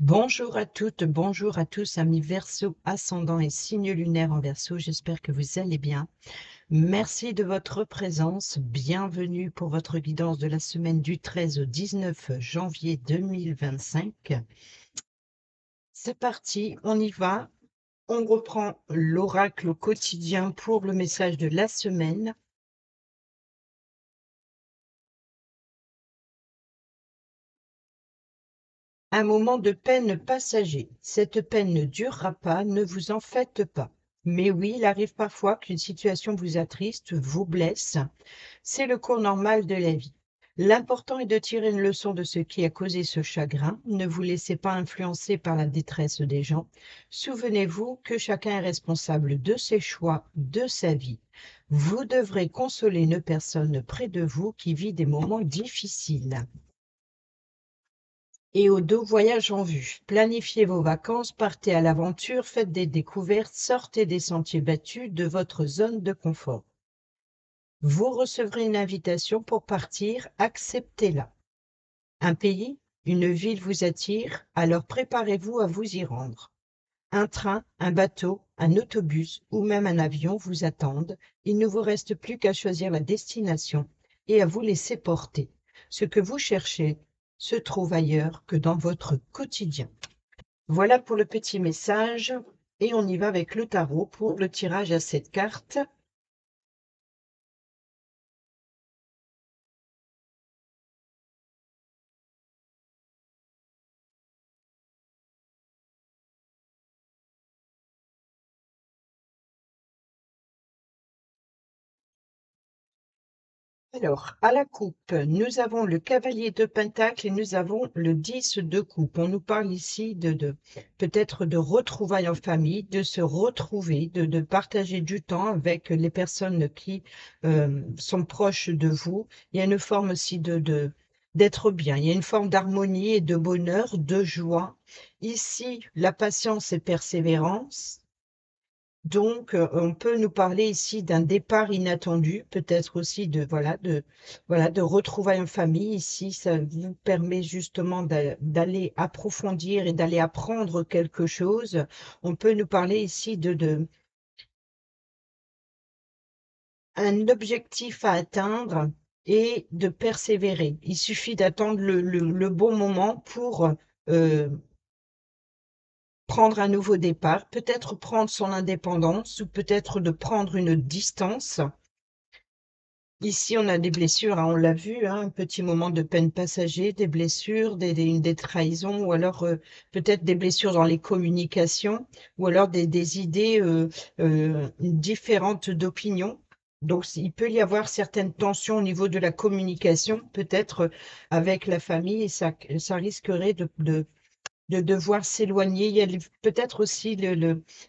Bonjour à toutes, bonjour à tous, amis Verseau, ascendant et signe lunaire en Verseau. J'espère que vous allez bien. Merci de votre présence. Bienvenue pour votre guidance de la semaine du 13 au 19 janvier 2025. C'est parti, on y va. On reprend l'oracle quotidien pour le message de la semaine. Un moment de peine passager. Cette peine ne durera pas, ne vous en faites pas. Mais oui, il arrive parfois qu'une situation vous attriste, vous blesse. C'est le cours normal de la vie. L'important est de tirer une leçon de ce qui a causé ce chagrin. Ne vous laissez pas influencer par la détresse des gens. Souvenez-vous que chacun est responsable de ses choix, de sa vie. Vous devrez consoler une personne près de vous qui vit des moments difficiles. Et au dos, voyage en vue. Planifiez vos vacances, partez à l'aventure, faites des découvertes, sortez des sentiers battus de votre zone de confort. Vous recevrez une invitation pour partir, acceptez-la. Un pays, une ville vous attire, alors préparez-vous à vous y rendre. Un train, un bateau, un autobus ou même un avion vous attendent. Il ne vous reste plus qu'à choisir la destination et à vous laisser porter. Ce que vous cherchez se trouve ailleurs que dans votre quotidien. Voilà pour le petit message et on y va avec le tarot pour le tirage à cette carte. Alors, à la coupe, nous avons le cavalier de Pentacle et nous avons le 10 de coupe. On nous parle ici peut-être de retrouvailles en famille, de se retrouver, de partager du temps avec les personnes qui sont proches de vous. Il y a une forme aussi d'être bien. Il y a une forme d'harmonie et de bonheur, de joie. Ici, la patience et persévérance. Donc, on peut nous parler ici d'un départ inattendu, peut-être aussi de retrouvailles en famille. Ici, ça vous permet justement d'aller approfondir et d'aller apprendre quelque chose. On peut nous parler ici de un objectif à atteindre et de persévérer. Il suffit d'attendre le bon moment pour prendre un nouveau départ, peut-être prendre son indépendance ou peut-être de prendre une distance. Ici, on a des blessures, hein, on l'a vu, hein, un petit moment de peine passager, des blessures, des trahisons, ou alors peut-être des blessures dans les communications, ou alors des idées différentes d'opinion. Donc, il peut y avoir certaines tensions au niveau de la communication, peut-être avec la famille, et ça risquerait de devoir s'éloigner. Il y a peut-être aussi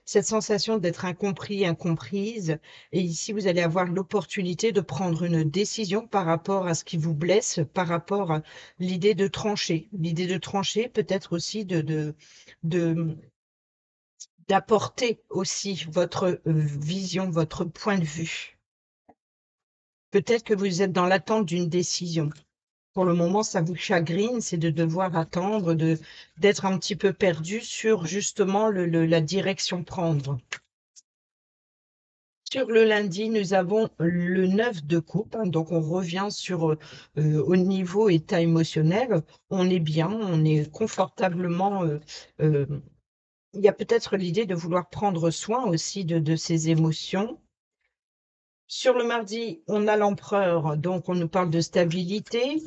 cette sensation d'être incompris, incomprise. Et ici, vous allez avoir l'opportunité de prendre une décision par rapport à ce qui vous blesse, par rapport à l'idée de trancher. L'idée de trancher, peut-être aussi de- d'apporter aussi votre vision, votre point de vue. Peut-être que vous êtes dans l'attente d'une décision. Pour le moment, ça vous chagrine, c'est de devoir attendre, d'être un petit peu perdu sur justement la direction prendre. Sur le lundi, nous avons le 9 de coupe, hein, donc on revient au niveau état émotionnel. On est bien, on est confortablement. Euh, il y a peut-être l'idée de vouloir prendre soin aussi de ses émotions. Sur le mardi, on a l'empereur, donc on nous parle de stabilité,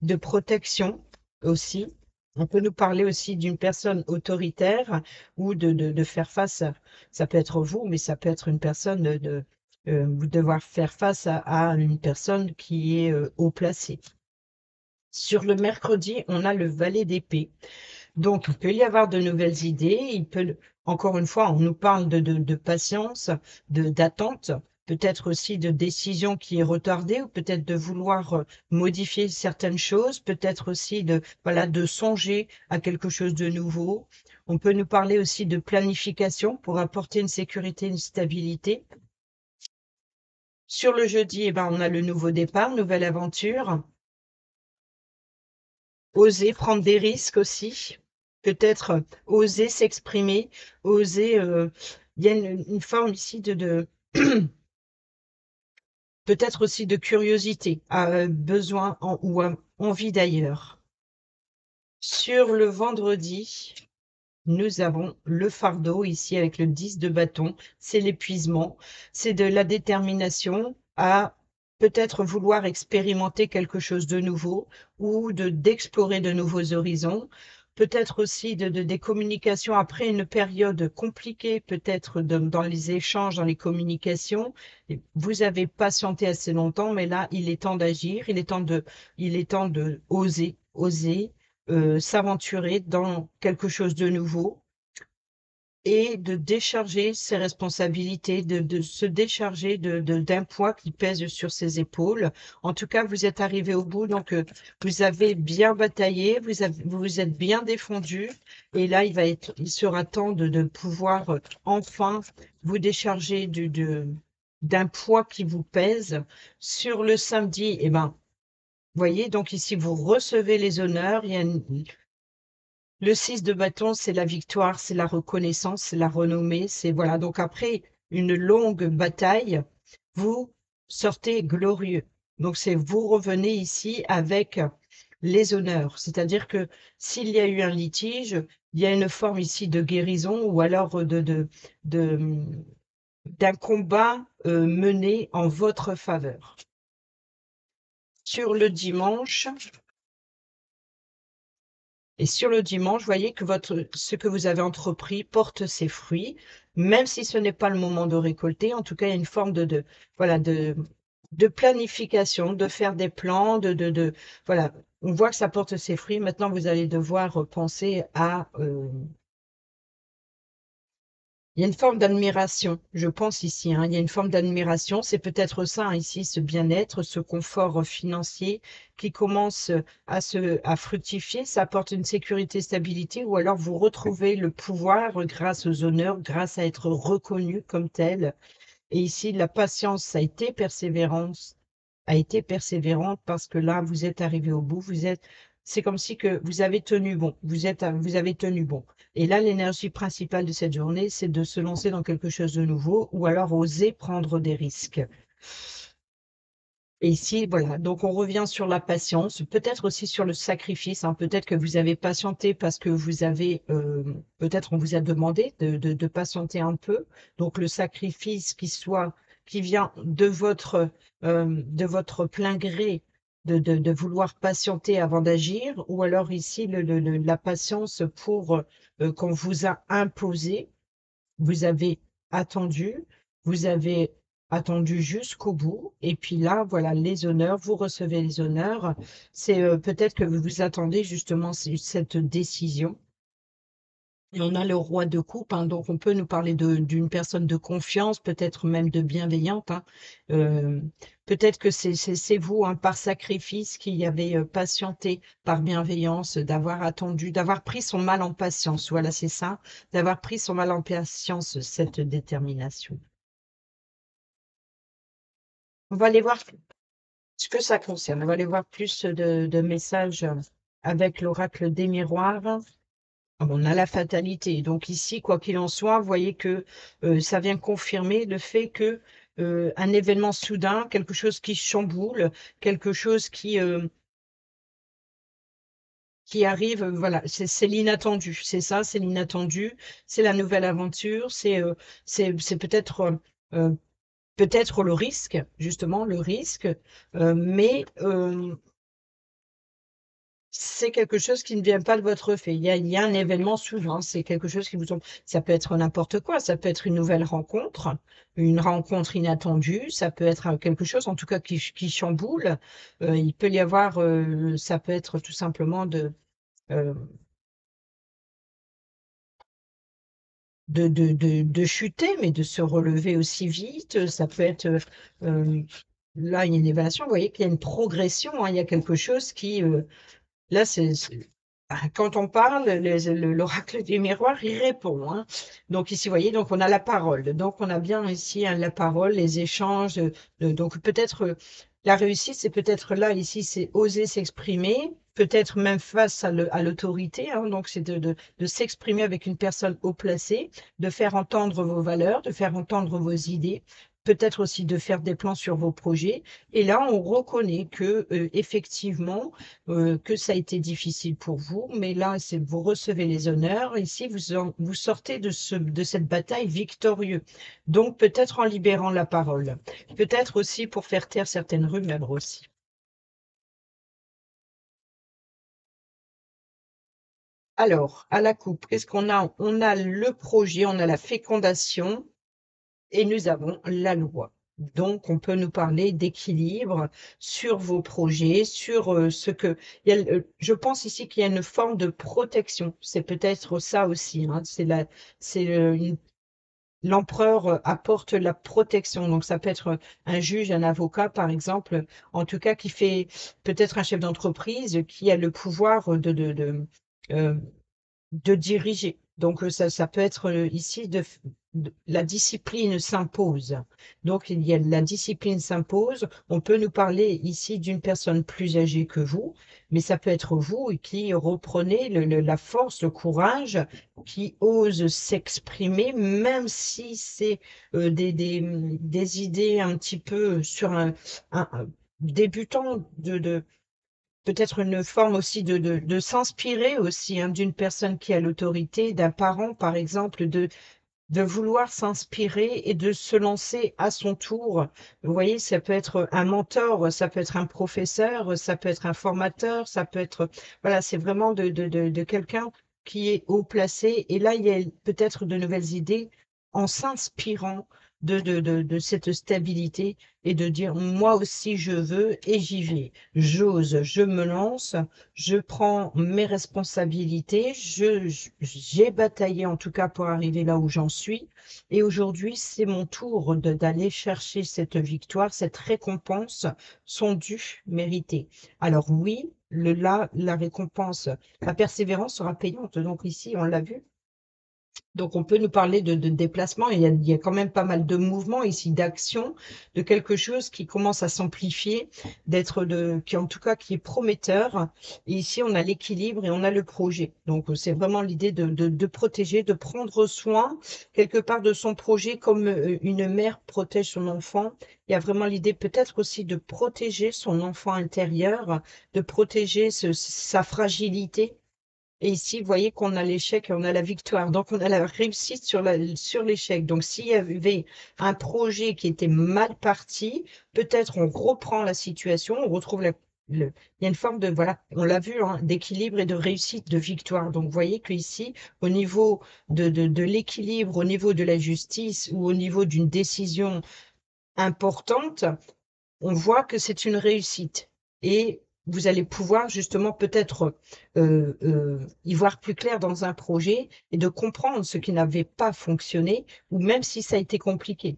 de protection aussi. On peut nous parler aussi d'une personne autoritaire ou de faire face ça peut être vous, mais ça peut être une personne vous devoir faire face à une personne qui est haut placée. Sur le mercredi, on a le valet d'épée. Donc, il peut y avoir de nouvelles idées. Encore une fois, on nous parle de patience, d'attente, peut-être aussi de décision qui est retardée, ou peut-être de vouloir modifier certaines choses, peut-être aussi voilà, de songer à quelque chose de nouveau. On peut nous parler aussi de planification pour apporter une sécurité, une stabilité. Sur le jeudi, eh ben, on a le nouveau départ, nouvelle aventure. Oser prendre des risques aussi. peut-être oser s'exprimer, oser. Il y a une forme ici de peut-être aussi de curiosité, besoin ou envie d'ailleurs. Sur le vendredi, nous avons le fardeau ici avec le 10 de bâton, c'est l'épuisement, c'est de la détermination à peut-être vouloir expérimenter quelque chose de nouveau ou d'explorer de nouveaux horizons, peut-être aussi des communications après une période compliquée, peut-être dans les échanges, dans les communications. Vous avez patienté assez longtemps, mais là, il est temps d'agir, il est temps de oser s'aventurer dans quelque chose de nouveau et de décharger ses responsabilités, de se décharger d'un poids qui pèse sur ses épaules. En tout cas, vous êtes arrivé au bout, donc vous avez bien bataillé, vous vous êtes bien défendu, et là, il sera temps de pouvoir enfin vous décharger d'un poids qui vous pèse. Sur le samedi, eh ben, voyez, donc ici, vous recevez les honneurs. Le 6 de bâton, c'est la victoire, c'est la reconnaissance, c'est la renommée. C'est voilà. Donc après une longue bataille, vous sortez glorieux. Donc c'est vous revenez ici avec les honneurs. C'est-à-dire que s'il y a eu un litige, il y a une forme ici de guérison ou alors de- d'un combat mené en votre faveur. Sur le dimanche, Et sur le dimanche, voyez que ce que vous avez entrepris porte ses fruits, même si ce n'est pas le moment de récolter. En tout cas, il y a une forme voilà, de planification, de faire des plans, voilà. On voit que ça porte ses fruits. Maintenant, vous allez devoir penser il y a une forme d'admiration, je pense ici, hein. Il y a une forme d'admiration. C'est peut-être ça, hein, ici, ce bien-être, ce confort financier qui commence à fructifier. Ça apporte une sécurité, stabilité, ou alors vous retrouvez le pouvoir grâce aux honneurs, grâce à être reconnu comme tel. Et ici, la patience a été persévérante parce que là, vous êtes arrivé au bout. C'est comme si que vous avez tenu bon. Vous avez tenu bon. Et là, l'énergie principale de cette journée, c'est de se lancer dans quelque chose de nouveau ou alors oser prendre des risques. Et ici, voilà, donc on revient sur la patience, peut-être aussi sur le sacrifice, hein. Peut-être que vous avez patienté parce que peut-être on vous a demandé de patienter un peu. Donc le sacrifice qui vient de votre plein gré, de vouloir patienter avant d'agir, ou alors ici la patience pour qu'on vous a imposé. Vous avez attendu, vous avez attendu jusqu'au bout, et puis là, voilà, les honneurs, vous recevez les honneurs. C'est peut-être que vous vous attendez justement cette décision. Et on a le roi de coupe, hein, donc on peut nous parler d'une personne de confiance, peut-être même de bienveillante, hein. Euh, Peut-être que c'est vous, hein, par sacrifice, qui avez patienté, par bienveillance, d'avoir attendu, d'avoir pris son mal en patience. Voilà, c'est ça, d'avoir pris son mal en patience, cette détermination. On va aller voir ce que ça concerne. On va aller voir plus de messages avec l'oracle des miroirs. On a la fatalité. Donc ici, quoi qu'il en soit, vous voyez que ça vient confirmer le fait que un événement soudain, quelque chose qui chamboule, quelque chose qui arrive, voilà, c'est l'inattendu. C'est ça, c'est l'inattendu, c'est la nouvelle aventure, c'est euh, peut-être le risque, justement, le risque, mais c'est quelque chose qui ne vient pas de votre fait. Il y a un événement souvent, c'est quelque chose qui vous tombe. Ça peut être n'importe quoi, ça peut être une nouvelle rencontre, une rencontre inattendue, ça peut être quelque chose, en tout cas, qui chamboule. Il peut y avoir, ça peut être tout simplement euh, de chuter, mais de se relever aussi vite. Ça peut être, euh, là, il y a une évaluation, vous voyez qu'il y a une progression, hein, il y a quelque chose là, quand on parle, l'oracle du miroir, il répond, hein. Donc ici, vous voyez, donc on a la parole. Donc on a bien ici, hein, la parole, les échanges. Donc peut-être la réussite, c'est peut-être là, ici, c'est oser s'exprimer, peut-être même face à l'autorité, hein, donc c'est de s'exprimer avec une personne haut placée, de faire entendre vos valeurs, de faire entendre vos idées, peut-être aussi de faire des plans sur vos projets. Et là, on reconnaît que effectivement, que ça a été difficile pour vous, mais là, c'est vous recevez les honneurs. Ici, vous sortez de cette bataille victorieux. Donc, peut-être en libérant la parole, peut-être aussi pour faire taire certaines rumeurs aussi. Alors, à la coupe, qu'est-ce qu'on a? On a le projet, on a la fécondation et nous avons la loi. Donc, on peut nous parler d'équilibre sur vos projets, sur ce que... je pense ici qu'il y a une forme de protection. C'est peut-être ça aussi, hein. C'est l'empereur apporte la protection. Donc, ça peut être un juge, un avocat, par exemple, en tout cas, qui fait peut-être un chef d'entreprise qui a le pouvoir euh, de diriger. Donc, ça peut être ici la discipline s'impose. Donc, il y a la discipline s'impose. On peut nous parler ici d'une personne plus âgée que vous, mais ça peut être vous qui reprenez la force, le courage, qui ose s'exprimer, même si c'est des idées un petit peu sur un débutant peut-être une forme aussi de s'inspirer aussi, hein, d'une personne qui a l'autorité, d'un parent par exemple, de vouloir s'inspirer et de se lancer à son tour. Vous voyez, ça peut être un mentor, ça peut être un professeur, ça peut être un formateur, ça peut être, voilà, c'est vraiment de quelqu'un qui est haut placé. Et là, il y a peut-être de nouvelles idées en s'inspirant de cette stabilité et de dire, moi aussi, je veux et j'y vais. J'ose, je me lance, je prends mes responsabilités, j'ai bataillé en tout cas pour arriver là où j'en suis. Et aujourd'hui, c'est mon tour d'aller chercher cette victoire, cette récompense, son dû mérité. Alors oui, la récompense, la persévérance sera payante. Donc ici, on l'a vu, donc, on peut nous parler de déplacement. Il y a quand même pas mal de mouvements ici, d'action, de quelque chose qui commence à s'amplifier, qui en tout cas qui est prometteur. Et ici, on a l'équilibre et on a le projet. Donc, c'est vraiment l'idée de protéger, de prendre soin quelque part de son projet comme une mère protège son enfant. Il y a vraiment l'idée peut-être aussi de protéger son enfant intérieur, de protéger sa fragilité et ici, vous voyez qu'on a l'échec et on a la victoire. Donc, on a la réussite sur l'échec. Donc, s'il y avait un projet qui était mal parti, peut-être on reprend la situation, on retrouve il y a une forme de, voilà, on l'a vu, hein, d'équilibre et de réussite, de victoire. Donc, vous voyez qu'ici, au niveau de l'équilibre, au niveau de la justice ou au niveau d'une décision importante, on voit que c'est une réussite. Et vous allez pouvoir justement peut-être y voir plus clair dans un projet et de comprendre ce qui n'avait pas fonctionné ou même si ça a été compliqué.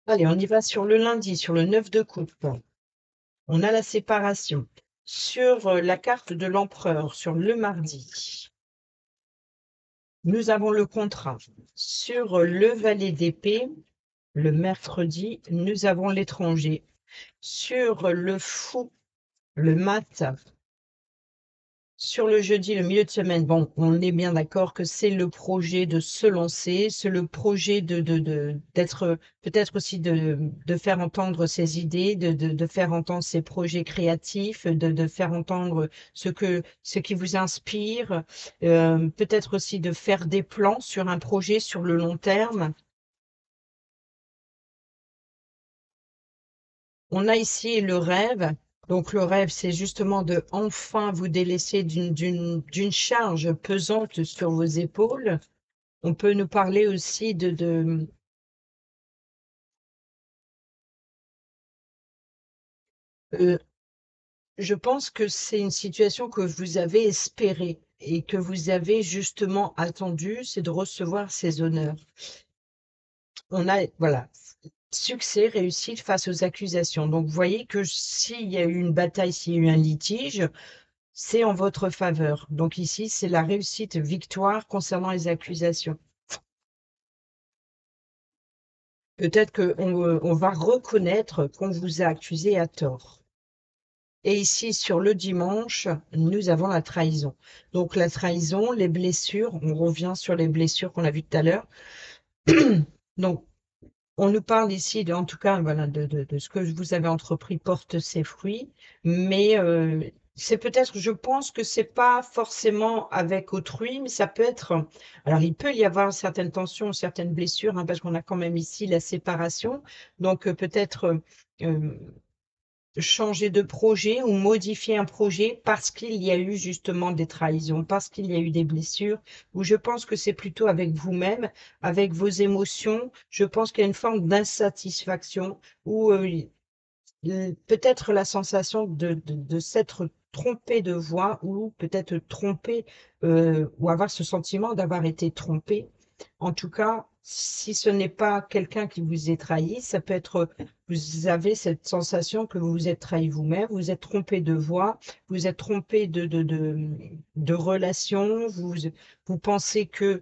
Allez, on y va sur le lundi, sur le 9 de coupe. On a la séparation. Sur la carte de l'empereur, sur le mardi, nous avons le contrat. Sur le valet d'épée, le mercredi, nous avons l'étranger. Sur le fou, le mat, sur le jeudi, le milieu de semaine, bon, on est bien d'accord que c'est le projet de se lancer, c'est le projet d'être, peut-être aussi de faire entendre ses idées, de faire entendre ses projets créatifs, de faire entendre ce qui vous inspire, peut-être aussi de faire des plans sur un projet sur le long terme. On a ici le rêve. Donc le rêve, c'est justement de enfin vous délaisser d'une charge pesante sur vos épaules. On peut nous parler aussi euh, je pense que c'est une situation que vous avez espérée et que vous avez justement attendu, c'est de recevoir ces honneurs. On a, voilà, succès, réussite face aux accusations. Donc, vous voyez que s'il y a eu une bataille, s'il y a eu un litige, c'est en votre faveur. Donc ici, c'est la réussite, victoire concernant les accusations. Peut-être qu'on va reconnaître qu'on vous a accusé à tort. Et ici, sur le dimanche, nous avons la trahison. Donc la trahison, les blessures, on revient sur les blessures qu'on a vues tout à l'heure. Donc, on nous parle ici, en tout cas, voilà, de ce que vous avez entrepris porte ses fruits, mais c'est peut-être, je pense que c'est pas forcément avec autrui, mais ça peut être. Alors, il peut y avoir certaines tensions, certaines blessures, hein, parce qu'on a quand même ici la séparation. Donc, peut-être changer de projet ou modifier un projet parce qu'il y a eu justement des trahisons, parce qu'il y a eu des blessures, ou je pense que c'est plutôt avec vous-même, avec vos émotions, je pense qu'il y a une forme d'insatisfaction ou peut-être la sensation de s'être trompé de voix ou peut-être trompé ou avoir ce sentiment d'avoir été trompé. En tout cas, si ce n'est pas quelqu'un qui vous ait trahi, ça peut être, vous avez cette sensation que vous vous êtes trahi vous-même, vous êtes trompé de voix, vous êtes trompé de relation, vous pensez que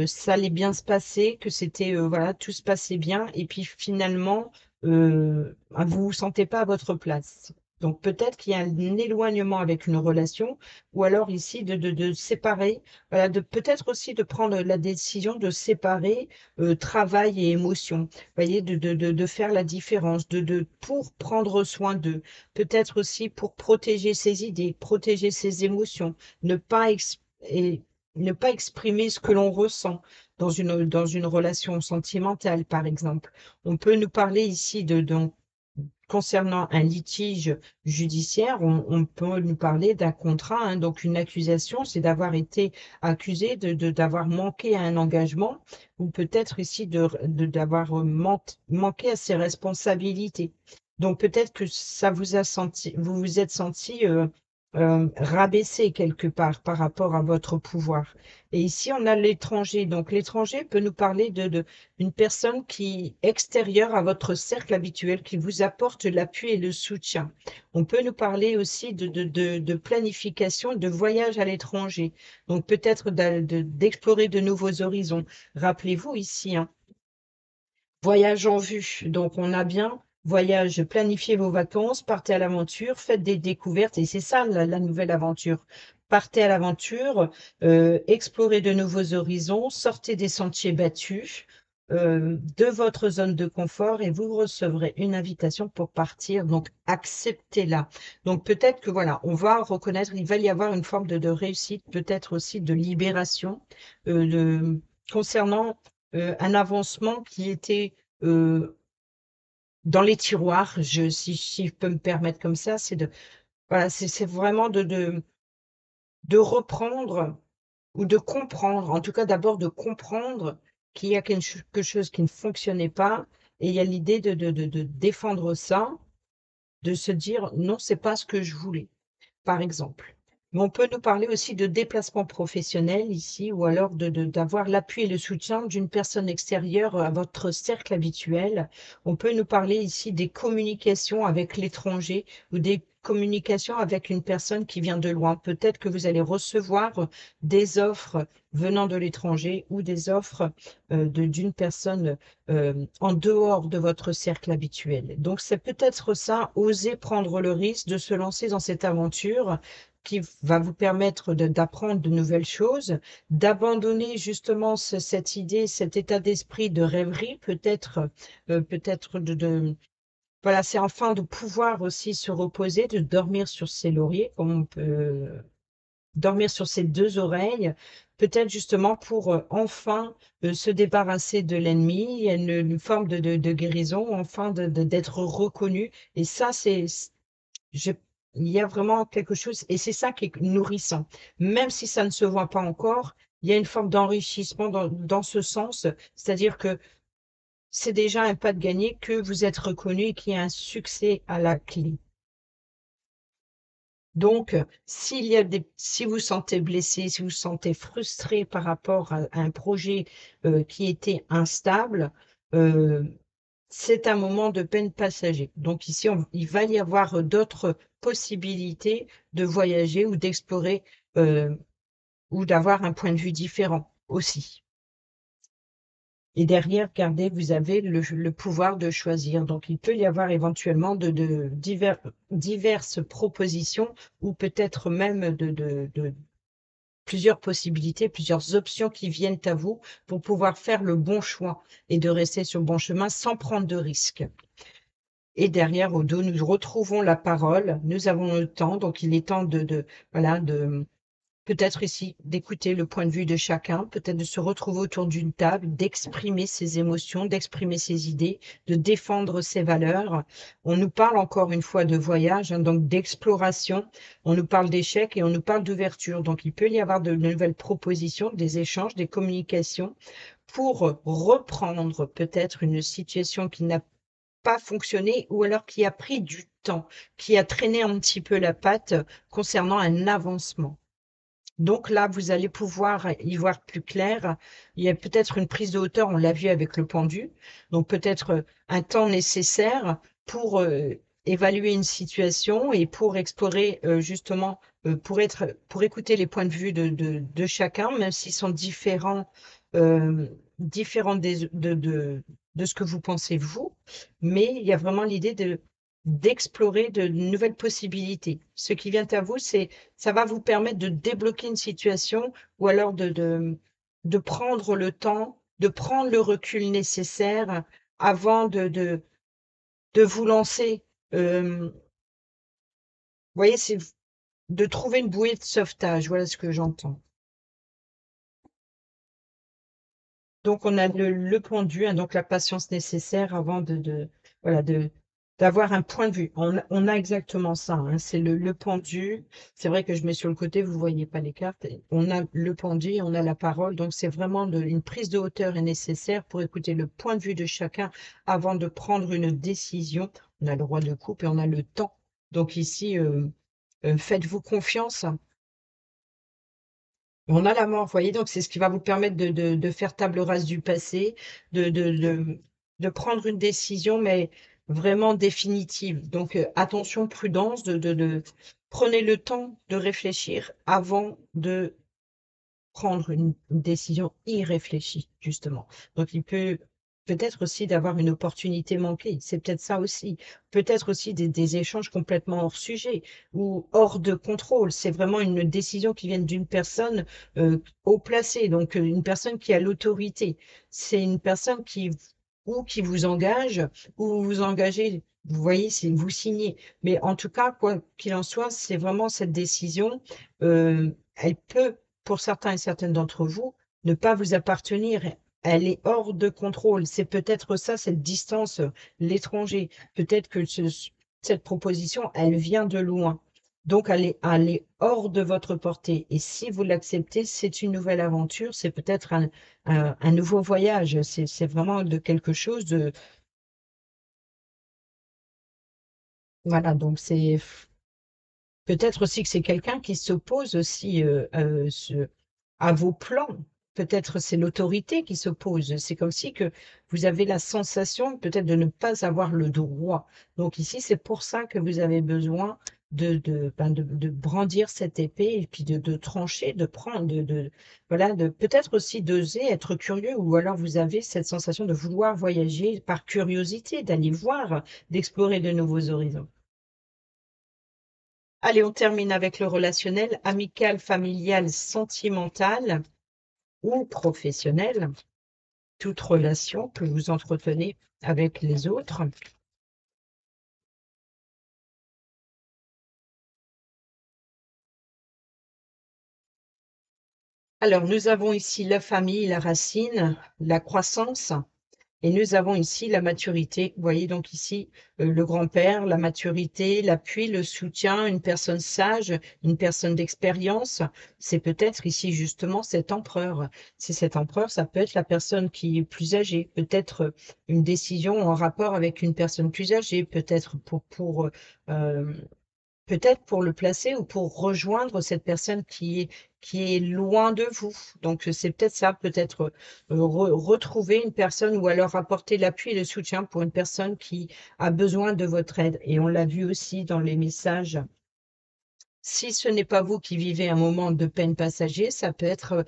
ça allait bien se passer, que c'était, voilà, tout se passait bien, et puis finalement, vous vous sentez pas à votre place. Donc peut-être qu'il y a un éloignement avec une relation, ou alors ici de séparer, voilà, de peut-être aussi de prendre la décision de séparer travail et émotion. Vous voyez, de faire la différence, pour prendre soin d'eux, peut-être aussi pour protéger ses idées, protéger ses émotions, ne pas et ne pas exprimer ce que l'on ressent dans une relation sentimentale, par exemple. On peut nous parler ici concernant un litige judiciaire, on peut nous parler d'un contrat, hein. Donc une accusation, c'est d'avoir été accusé d'avoir manqué à un engagement ou peut-être ici d'avoir manqué à ses responsabilités. Donc peut-être que ça vous a senti, vous vous êtes senti rabaissé quelque part par rapport à votre pouvoir. Et ici, on a l'étranger. Donc l'étranger peut nous parler une personne qui extérieure à votre cercle habituel, qui vous apporte l'appui et le soutien. On peut nous parler aussi de planification, de voyage à l'étranger. Donc peut-être d'explorer de nouveaux horizons. Rappelez-vous ici, hein, voyage en vue. Donc on a bien voyage, planifiez vos vacances, partez à l'aventure, faites des découvertes. Et c'est ça la nouvelle aventure. Partez à l'aventure, explorez de nouveaux horizons, sortez des sentiers battus, de votre zone de confort et vous recevrez une invitation pour partir. Donc acceptez-la. Donc peut-être que voilà, on va reconnaître, il va y avoir une forme de réussite, peut-être aussi de libération concernant un avancement qui était dans les tiroirs, si je peux me permettre comme ça, voilà, c'est vraiment de reprendre ou de comprendre, en tout cas d'abord de comprendre qu'il y a quelque chose qui ne fonctionnait pas et il y a l'idée de défendre ça, de se dire non, c'est pas ce que je voulais, par exemple. Mais on peut nous parler aussi de déplacement professionnel ici, ou alors d'avoir l'appui et le soutien d'une personne extérieure à votre cercle habituel. On peut nous parler ici des communications avec l'étranger ou des communications avec une personne qui vient de loin. Peut-être que vous allez recevoir des offres venant de l'étranger ou des offres d'une personne en dehors de votre cercle habituel. Donc c'est peut-être ça, oser prendre le risque de se lancer dans cette aventure qui va vous permettre d'apprendre de nouvelles choses, d'abandonner justement cette idée, cet état d'esprit de rêverie, peut-être voilà, c'est enfin de pouvoir aussi se reposer, de dormir sur ses lauriers, comme on peut dormir sur ses deux oreilles, peut-être justement pour enfin se débarrasser de l'ennemi, il y a une forme de guérison, enfin d'être reconnu. Et ça, je- il y a vraiment quelque chose, et c'est ça qui est nourrissant. Même si ça ne se voit pas encore, il y a une forme d'enrichissement dans ce sens, c'est-à-dire que c'est déjà un pas de gagné que vous êtes reconnu et qu'il y a un succès à la clé. Donc, si vous sentez blessé, si vous sentez frustré par rapport à un projet qui était instable, euh, c'est un moment de peine passager. Donc ici, il va y avoir d'autres possibilités de voyager ou d'explorer euh, ou d'avoir un point de vue différent aussi. Et derrière, regardez, vous avez le pouvoir de choisir. Donc, il peut y avoir éventuellement diverses propositions ou peut-être même de plusieurs possibilités, plusieurs options qui viennent à vous pour pouvoir faire le bon choix et de rester sur le bon chemin sans prendre de risques. Et derrière, au dos, nous retrouvons la parole. Nous avons le temps, donc il est temps voilà, peut-être ici d'écouter le point de vue de chacun, peut-être de se retrouver autour d'une table, d'exprimer ses émotions, d'exprimer ses idées, de défendre ses valeurs. On nous parle encore une fois de voyage, hein, donc d'exploration. On nous parle d'échecs et on nous parle d'ouverture. Donc il peut y avoir de nouvelles propositions, des échanges, des communications pour reprendre peut-être une situation qui n'a pas fonctionné ou alors qui a pris du temps, qui a traîné un petit peu la patte concernant un avancement. Donc là, vous allez pouvoir y voir plus clair. Il y a peut-être une prise de hauteur, on l'a vu avec le pendu. Donc peut-être un temps nécessaire pour évaluer une situation et pour explorer justement, pour écouter les points de vue de chacun, même s'ils sont différents, différents de ce que vous pensez vous. Mais il y a vraiment l'idée d'explorer de nouvelles possibilités. Ce qui vient à vous, ça va vous permettre de débloquer une situation ou alors de prendre le temps, de prendre le recul nécessaire avant de vous lancer. Vous voyez, c'est de trouver une bouée de sauvetage. Voilà ce que j'entends. Donc, on a le pendu, hein, donc la patience nécessaire avant voilà, d'avoir un point de vue. On a exactement ça, hein, c'est le pendu. C'est vrai que je mets sur le côté, vous voyez pas les cartes. On a le pendu, on a la parole. Donc, c'est vraiment une prise de hauteur est nécessaire pour écouter le point de vue de chacun avant de prendre une décision. On a le roi de coupe et on a le temps. Donc, ici, faites-vous confiance. On a la mort, vous voyez, donc c'est ce qui va vous permettre de faire table rase du passé, de, de, de, de prendre une décision, mais vraiment définitive. Donc, attention, prudence, prenez le temps de réfléchir avant de prendre une décision irréfléchie, justement. Donc, il peut peut-être aussi d'avoir une opportunité manquée. C'est peut-être ça aussi. Peut-être aussi des échanges complètement hors sujet ou hors de contrôle. C'est vraiment une décision qui vient d'une personne haut placée, donc une personne qui a l'autorité. C'est une personne ou qui vous engage, ou vous vous engagez. Vous voyez, c'est vous signez. Mais en tout cas, quoi qu'il en soit, c'est vraiment cette décision. Elle peut pour certains et certaines d'entre vous, ne pas vous appartenir. Elle est hors de contrôle. C'est peut-être ça, cette distance, l'étranger. Peut-être que cette proposition, elle vient de loin. Donc, elle est hors de votre portée. Et si vous l'acceptez, c'est une nouvelle aventure, c'est peut-être un nouveau voyage. C'est vraiment de quelque chose de... Voilà, donc c'est peut-être aussi que c'est quelqu'un qui s'oppose aussi à vos plans. Peut-être c'est l'autorité qui s'oppose. C'est comme si que vous avez la sensation peut-être de ne pas avoir le droit. Donc ici, c'est pour ça que vous avez besoin de brandir cette épée et puis de trancher, de prendre, voilà, de peut-être aussi d'oser être curieux ou alors vous avez cette sensation de vouloir voyager par curiosité, d'aller voir, d'explorer de nouveaux horizons. Allez, on termine avec le relationnel, amical, familial, sentimental ou professionnel. Toute relation que vous entretenez avec les autres. Alors, nous avons ici la famille, la racine, la croissance, et nous avons ici la maturité. Vous voyez donc ici le grand-père, la maturité, l'appui, le soutien, une personne sage, une personne d'expérience. C'est peut-être ici justement cet empereur. C'est cet empereur, ça peut être la personne qui est plus âgée, peut-être une décision en rapport avec une personne plus âgée, peut-être euh, peut-être pour le placer ou pour rejoindre cette personne qui est loin de vous. Donc, c'est peut-être ça, peut-être retrouver une personne ou alors apporter l'appui et le soutien pour une personne qui a besoin de votre aide. Et on l'a vu aussi dans les messages Si ce n'est pas vous qui vivez un moment de peine passager, ça peut être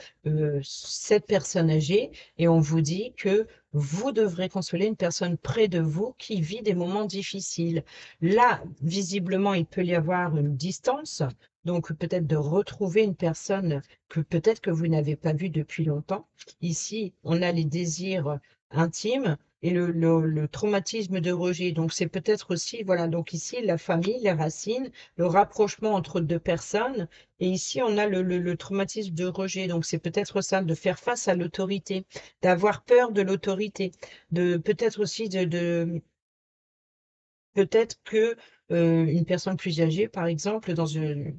cette personne âgée et on vous dit que vous devrez consoler une personne près de vous qui vit des moments difficiles. Là, visiblement, il peut y avoir une distance, donc peut-être de retrouver une personne que peut-être que vous n'avez pas vue depuis longtemps. Ici, on a les désirs intimes et le traumatisme de rejet. Donc c'est peut-être aussi, voilà, donc ici, la famille, les racines, le rapprochement entre deux personnes. Et ici, on a le traumatisme de rejet. Donc, c'est peut-être ça, de faire face à l'autorité, d'avoir peur de l'autorité, de peut-être aussi peut-être que une personne plus âgée, par exemple,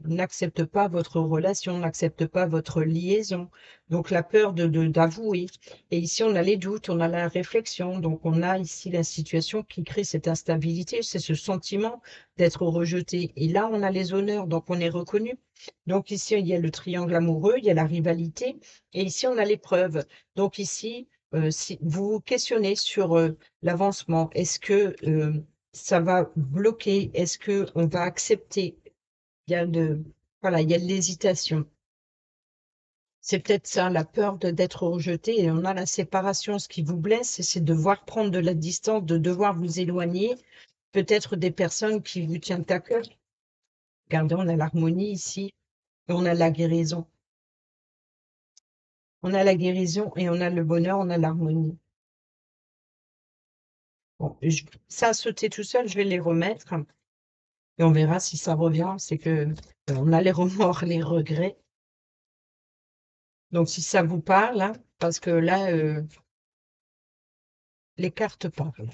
n'accepte pas votre relation, n'accepte pas votre liaison. Donc, la peur d'avouer. Et ici, on a les doutes, on a la réflexion. Donc, on a ici la situation qui crée cette instabilité, c'est ce sentiment d'être rejeté. Et là, on a les honneurs, donc on est reconnu. Donc, ici, il y a le triangle amoureux, il y a la rivalité. Et ici, on a l'épreuve. Donc, ici, si vous vous questionnez sur l'avancement, est-ce que ça va bloquer? Est-ce que on va accepter? Il y a voilà, il y a de l'hésitation. C'est peut-être ça, la peur d'être rejeté. Et on a la séparation. Ce qui vous blesse, c'est de devoir prendre de la distance, de devoir vous éloigner, peut-être des personnes qui vous tiennent à cœur. Regardez, on a l'harmonie ici, et on a la guérison. On a la guérison et on a le bonheur, on a l'harmonie. Bon, ça a sauté tout seul, je vais les remettre et on verra si ça revient. C'est que on a les remords, les regrets. Donc si ça vous parle, hein, parce que là, les cartes parlent.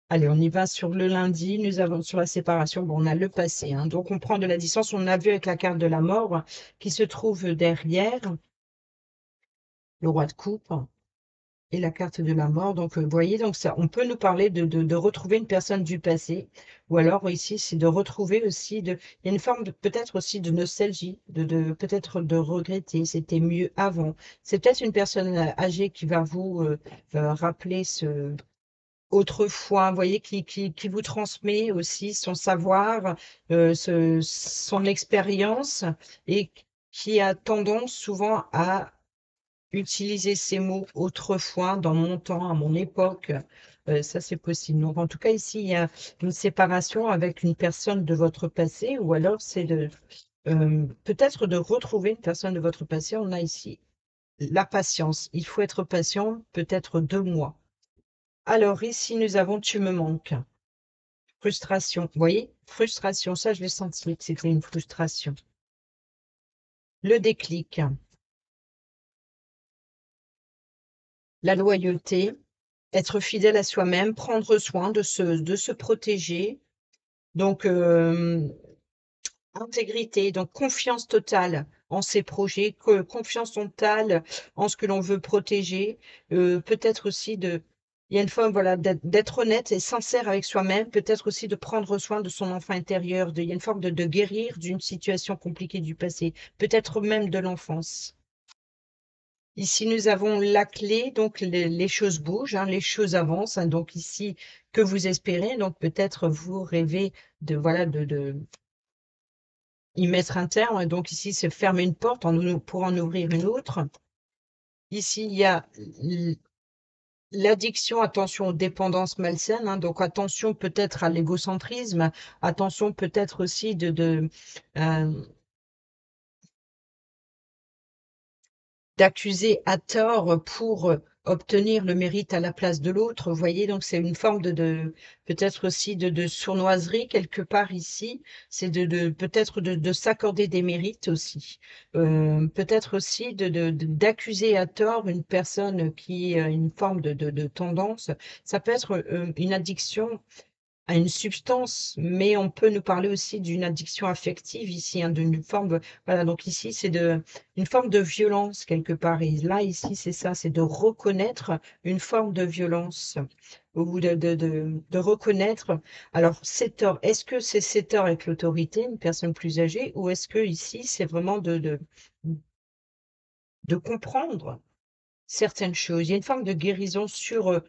Allez, on y va sur le lundi. Nous avons sur la séparation, bon, on a le passé, hein, donc on prend de la distance. On a vu avec la carte de la mort qui se trouve derrière le roi de coupe et la carte de la mort. Donc, vous voyez, donc ça, on peut nous parler de retrouver une personne du passé, ou alors ici, c'est de retrouver aussi il y a une forme peut-être aussi de nostalgie, peut-être de regretter, c'était mieux avant. C'est peut-être une personne âgée qui va vous rappeler ce autrefois, vous voyez, qui vous transmet aussi son savoir, son expérience et qui a tendance souvent à utiliser ces mots autrefois, dans mon temps, à mon époque, ça c'est possible. Donc en tout cas ici, il y a une séparation avec une personne de votre passé ou alors c'est peut-être de retrouver une personne de votre passé. On a ici la patience. Il faut être patient, peut-être 2 mois. Alors ici, nous avons tu me manques. Frustration. Vous voyez? Frustration, ça je l'ai senti que c'était une frustration. Le déclic. La loyauté. Être fidèle à soi-même, prendre soin de se protéger. Donc, intégrité, donc confiance totale en ses projets, confiance totale en ce que l'on veut protéger. Peut-être aussi il y a une forme, voilà, d'être honnête et sincère avec soi-même, peut-être aussi de prendre soin de son enfant intérieur, il y a une forme de guérir d'une situation compliquée du passé, peut-être même de l'enfance. Ici, nous avons la clé, donc les choses bougent, hein, les choses avancent, hein, donc ici, que vous espérez, donc peut-être vous rêvez voilà, de y mettre un terme, donc ici, c'est fermer une porte pour en ouvrir une autre. Ici, il y a l'addiction, attention aux dépendances malsaines, hein, donc attention peut-être à l'égocentrisme, attention peut-être aussi euh, d'accuser à tort pour obtenir le mérite à la place de l'autre. Vous voyez, donc c'est une forme peut-être aussi de sournoiserie quelque part ici. C'est peut-être de s'accorder des mérites aussi. Peut-être aussi d'accuser à tort une personne qui a une forme de tendance. Ça peut être une addiction à une substance, mais on peut nous parler aussi d'une addiction affective ici, hein, d'une forme, voilà, donc ici, c'est une forme de violence quelque part. Et là, ici, c'est ça, c'est de reconnaître une forme de violence ou de reconnaître. Alors, cet heures, est-ce que c'est cette heures avec l'autorité, une personne plus âgée, ou est-ce que ici, c'est vraiment de comprendre certaines choses? Il y a une forme de guérison sur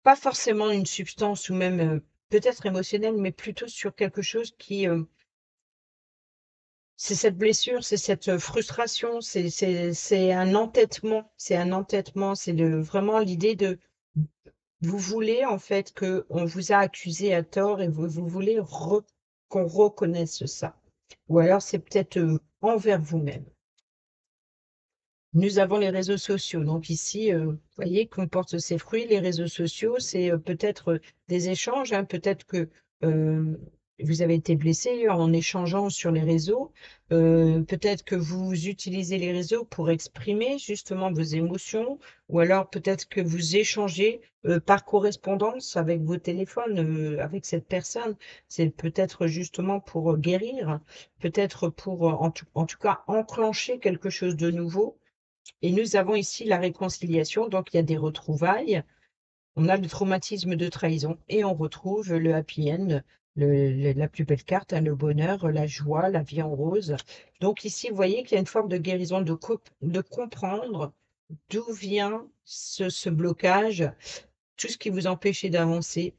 pas forcément une substance ou même, peut-être émotionnelle, mais plutôt sur quelque chose C'est cette blessure, c'est cette frustration, c'est un entêtement, c'est vraiment l'idée de vous voulez en fait que on vous a accusé à tort et vous voulez qu'on reconnaisse ça. Ou alors c'est peut-être envers vous-même. Nous avons les réseaux sociaux. Donc ici, vous voyez qu'on porte ses fruits. Les réseaux sociaux, c'est peut-être des échanges, hein. Peut-être que euh, vous avez été blessé en échangeant sur les réseaux. Peut-être que vous utilisez les réseaux pour exprimer justement vos émotions, ou alors peut-être que vous échangez par correspondance avec vos téléphones, avec cette personne. C'est peut-être justement pour guérir, peut-être pour en tout cas enclencher quelque chose de nouveau. Et nous avons ici la réconciliation, donc il y a des retrouvailles, on a le traumatisme de trahison et on retrouve le happy end, la plus belle carte, hein, le bonheur, la joie, la vie en rose. Donc ici, vous voyez qu'il y a une forme de guérison, de comprendre d'où vient ce blocage, tout ce qui vous empêchait d'avancer,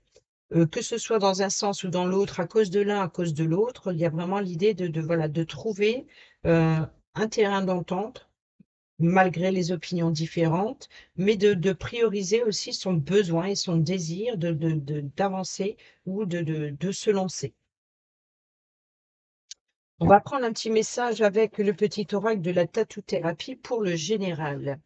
que ce soit dans un sens ou dans l'autre, à cause de l'un, à cause de l'autre. Il y a vraiment l'idée voilà, de trouver un terrain d'entente malgré les opinions différentes, mais de prioriser aussi son besoin et son désir d'avancer ou de se lancer. On va prendre un petit message avec le petit oracle de la tatou-thérapie pour le général.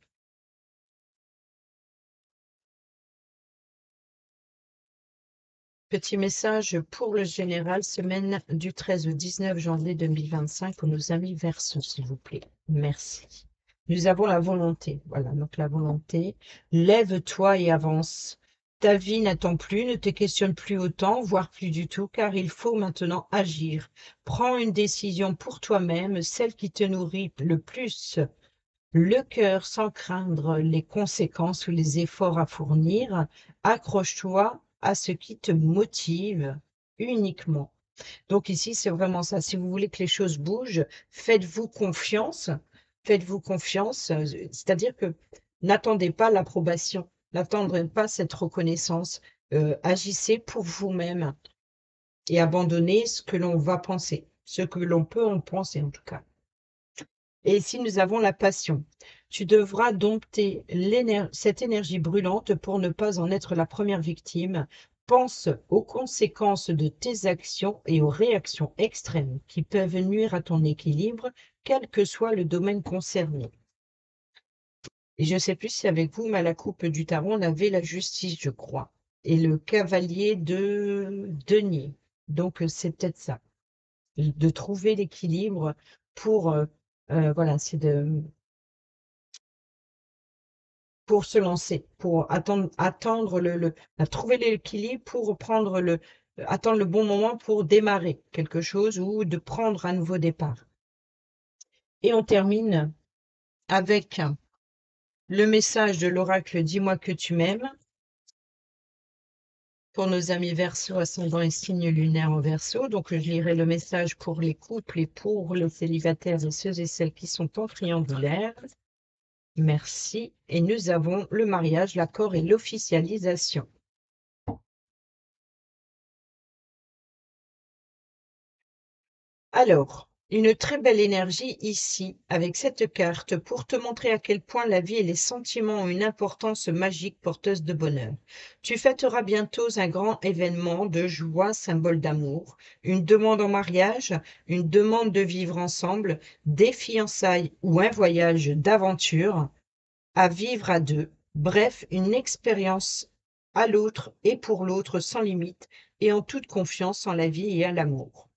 Petit message pour le général, semaine du 13 au 19 janvier 2025 pour nos amis Verseau, s'il vous plaît. Merci. Nous avons la volonté. Voilà, donc la volonté. Lève-toi et avance. Ta vie n'attend plus, ne te questionne plus autant, voire plus du tout, car il faut maintenant agir. Prends une décision pour toi-même, celle qui te nourrit le plus le cœur sans craindre les conséquences ou les efforts à fournir. Accroche-toi à ce qui te motive uniquement. Donc ici, c'est vraiment ça. Si vous voulez que les choses bougent, faites-vous confiance. Faites-vous confiance. C'est-à-dire que n'attendez pas l'approbation. N'attendez pas cette reconnaissance. Agissez pour vous-même et abandonnez ce que l'on va penser. Ce que l'on peut en penser en tout cas. Et ici, nous avons la passion. Tu devras dompter cette énergie brûlante pour ne pas en être la première victime. Pense aux conséquences de tes actions et aux réactions extrêmes qui peuvent nuire à ton équilibre, quel que soit le domaine concerné. Et je ne sais plus si avec vous, mais à la coupe du tarot, on avait la justice, je crois, et le cavalier de denier. Donc, c'est peut-être ça, de trouver l'équilibre pour, voilà, c'est pour se lancer, pour attendre à trouver l'équilibre pour prendre attendre le bon moment pour démarrer quelque chose ou de prendre un nouveau départ. Et on termine avec le message de l'oracle Dis-moi que tu m'aimes pour nos amis Verseau, ascendant et signe lunaire en Verseau. Donc je lirai le message pour les couples et pour les célibataires et ceux et celles qui sont en triangulaire. Merci. Et nous avons le mariage, l'accord et l'officialisation. Alors, une très belle énergie ici, avec cette carte, pour te montrer à quel point la vie et les sentiments ont une importance magique porteuse de bonheur. Tu fêteras bientôt un grand événement de joie, symbole d'amour, une demande en mariage, une demande de vivre ensemble, des fiançailles ou un voyage d'aventure à vivre à deux. Bref, une expérience à l'autre et pour l'autre sans limite et en toute confiance en la vie et à l'amour.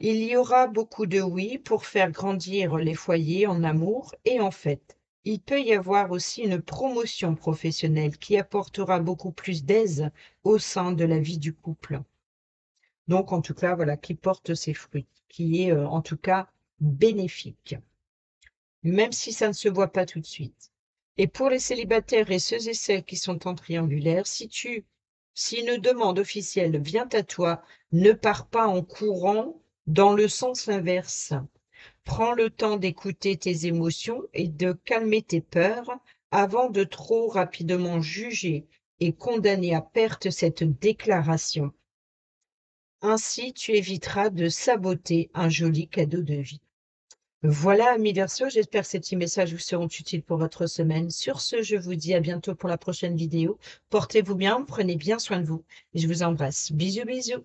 Il y aura beaucoup de oui pour faire grandir les foyers en amour et en fête. Il peut y avoir aussi une promotion professionnelle qui apportera beaucoup plus d'aise au sein de la vie du couple. Donc, en tout cas, voilà, qui porte ses fruits, qui est en tout cas bénéfique, même si ça ne se voit pas tout de suite. Et pour les célibataires et ceux et celles qui sont en triangulaire, si une demande officielle vient à toi, ne pars pas en courant dans le sens inverse. Prends le temps d'écouter tes émotions et de calmer tes peurs avant de trop rapidement juger et condamner à perte cette déclaration. Ainsi, tu éviteras de saboter un joli cadeau de vie. Voilà, amis Verseau, j'espère que ces petits messages vous seront utiles pour votre semaine. Sur ce, je vous dis à bientôt pour la prochaine vidéo. Portez-vous bien, prenez bien soin de vous. Je vous embrasse. Bisous, bisous.